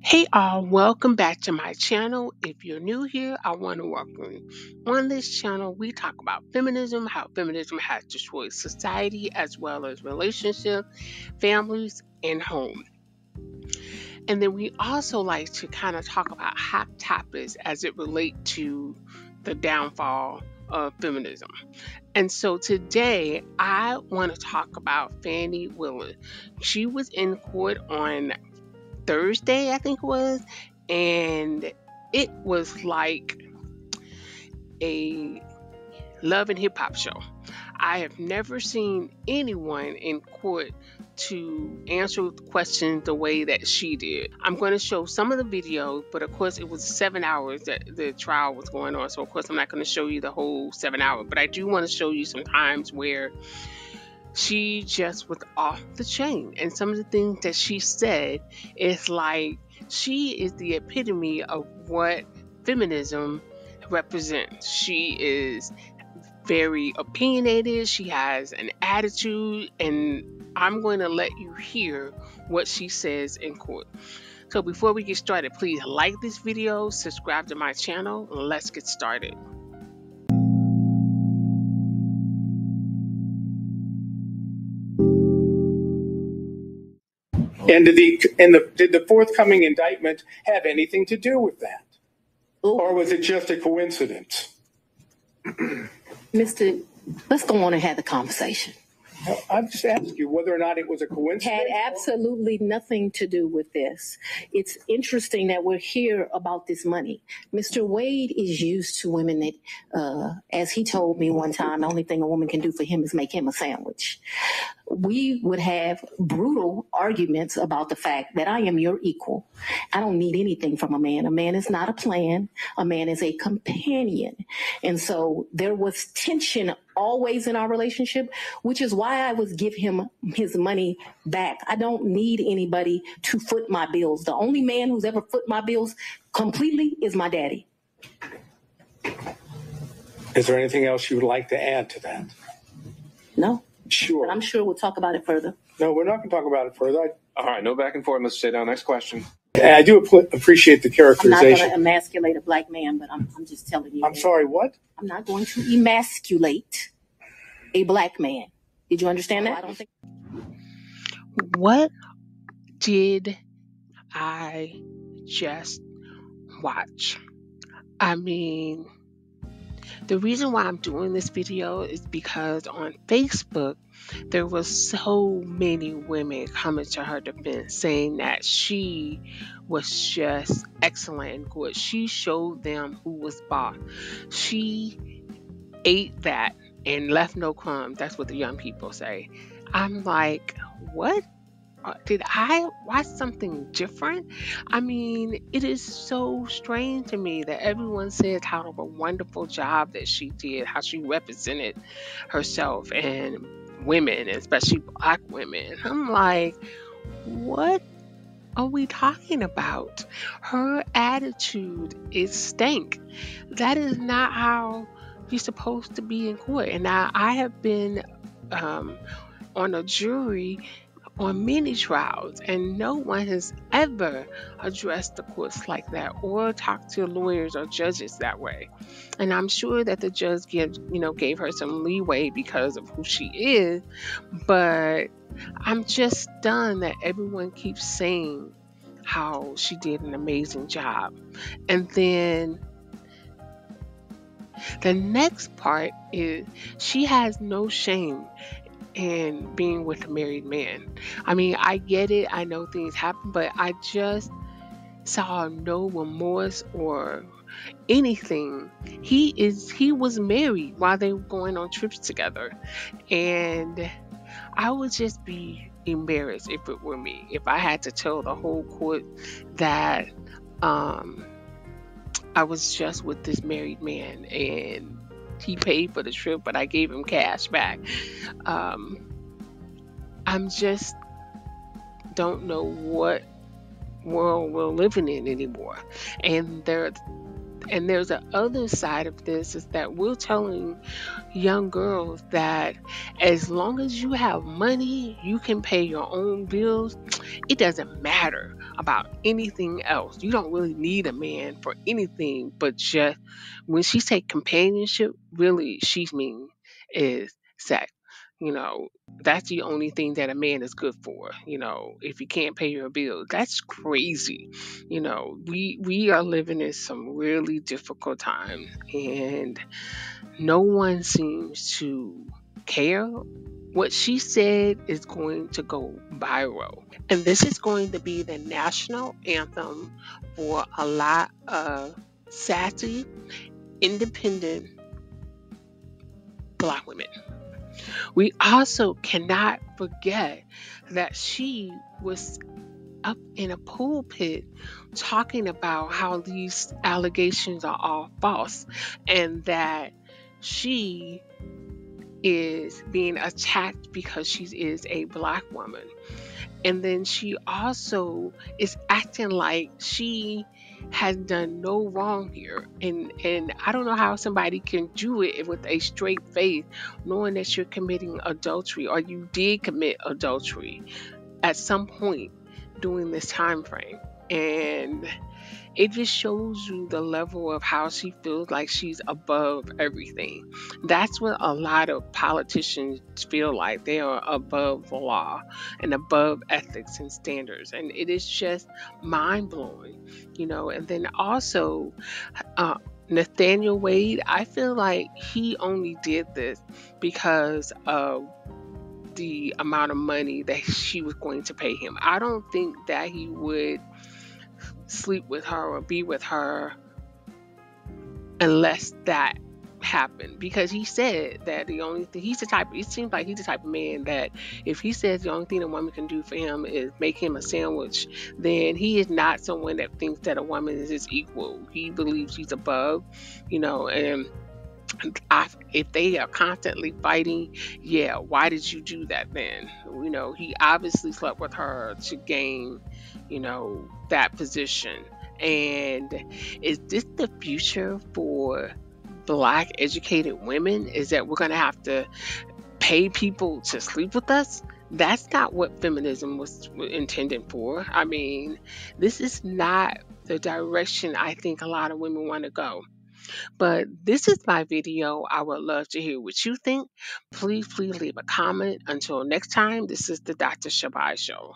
Hey all, welcome back to my channel. If you're new here, I want to welcome you. On this channel, we talk about feminism, how feminism has destroyed society as well as relationships, families, and home. And then we also like to kind of talk about hot topics as it relates to the downfall of feminism. And so today I want to talk about Fani Willis. She was in court on Thursday, I think it was, and it was like a love and hip hop show. I have never seen anyone in court to answer questions the way that she did. I'm going to show some of the videos, but of course it was 7 hours that the trial was going on. So of course I'm not going to show you the whole 7 hours, but I do want to show you some times where she just was off the chain. And some of the things that she said is like, she is the epitome of what feminism represents. She is very opinionated, she has an attitude, and I'm going to let you hear what she says in court. So before we get started, please like this video, subscribe to my channel, and let's get started. And did the forthcoming indictment have anything to do with that? Or was it just a coincidence? Mr. Let's go on and have the conversation. I'm just asking you whether or not it was a coincidence. Had absolutely nothing to do with this. It's interesting that we're here about this money. Mr. Wade is used to women that, as he told me one time, the only thing a woman can do for him is make him a sandwich. We would have brutal arguments about the fact that I am your equal. I don't need anything from a man. A man is not a plan. A man is a companion. And so there was tension always in our relationship, which is why I would give him his money back. I don't need anybody to foot my bills. The only man who's ever foot my bills completely is my daddy. Is there anything else you would like to add to that? No. Sure. But I'm sure we'll talk about it further. No, we're not going to talk about it further. All right, no back and forth. Let's stay down. Next question. And I do appreciate the I'm not characterization. going to emasculate a black man, but I'm just telling you. I'm sorry, what? I'm not going to emasculate a black man. Did you understand that? I don't think. What did I just watch? I mean, the reason why I'm doing this video is because on Facebook, there was so many women coming to her defense saying that she was just excellent and good. She showed them who was boss. She ate that and left no crumbs. That's what the young people say. I'm like, what? Did I watch something different? I mean, it is so strange to me that everyone says how of a wonderful job that she did, how she represented herself and women, especially black women. I'm like, what are we talking about? Her attitude is stank. That is not how you're supposed to be in court. And now I have been on a jury on many trials, and no one has ever addressed the courts like that or talked to lawyers or judges that way. And I'm sure that the judge gave her some leeway because of who she is, but I'm just stunned that everyone keeps saying how she did an amazing job. And then the next part is she has no shame in being with a married man. I mean, I get it. I know things happen, but I just saw no remorse or anything. He was married while they were going on trips together, and I would just be embarrassed if it were me, if I had to tell the whole court that I was just with this married man and he paid for the trip, but I gave him cash back. I'm just don't know what world we're living in anymore. And there's the other side of this, is that we're telling young girls that as long as you have money, you can pay your own bills. It doesn't matter about anything else. You don't really need a man for anything but just when she say companionship, really she's mean is sex. You know, that's the only thing that a man is good for. You know, if he can't pay your bills, that's crazy. You know, we are living in some really difficult times, and no one seems to care. What she said is going to go viral. And this is going to be the national anthem for a lot of sassy, independent Black women. We also cannot forget that she was up in a pulpit talking about how these allegations are all false and that she is being attacked because she is a Black woman. And then she also is acting like she has done no wrong here. And I don't know how somebody can do it with a straight face, knowing that you're committing adultery or you did commit adultery at some point during this time frame. And it just shows you the level of how she feels like she's above everything. That's what a lot of politicians feel like. They are above the law and above ethics and standards. And it is just mind blowing, you know. And then also, uh, Nathaniel Wade, I feel like he only did this because of the amount of money that she was going to pay him. I don't think that he would sleep with her or be with her unless that happened, because he said that the only thing it seems like he's the type of man that if he says the only thing a woman can do for him is make him a sandwich, then he is not someone that thinks that a woman is his equal. He believes he's above, you know. And if they are constantly fighting, yeah, why did you do that then? You know, he obviously slept with her to gain, you know, that position. And is this the future for Black educated women? Is that we're going to have to pay people to sleep with us? That's not what feminism was intended for. I mean, this is not the direction I think a lot of women want to go. But this is my video. I would love to hear what you think. Please leave a comment. Until next time, this is the Dr. Shabai Show.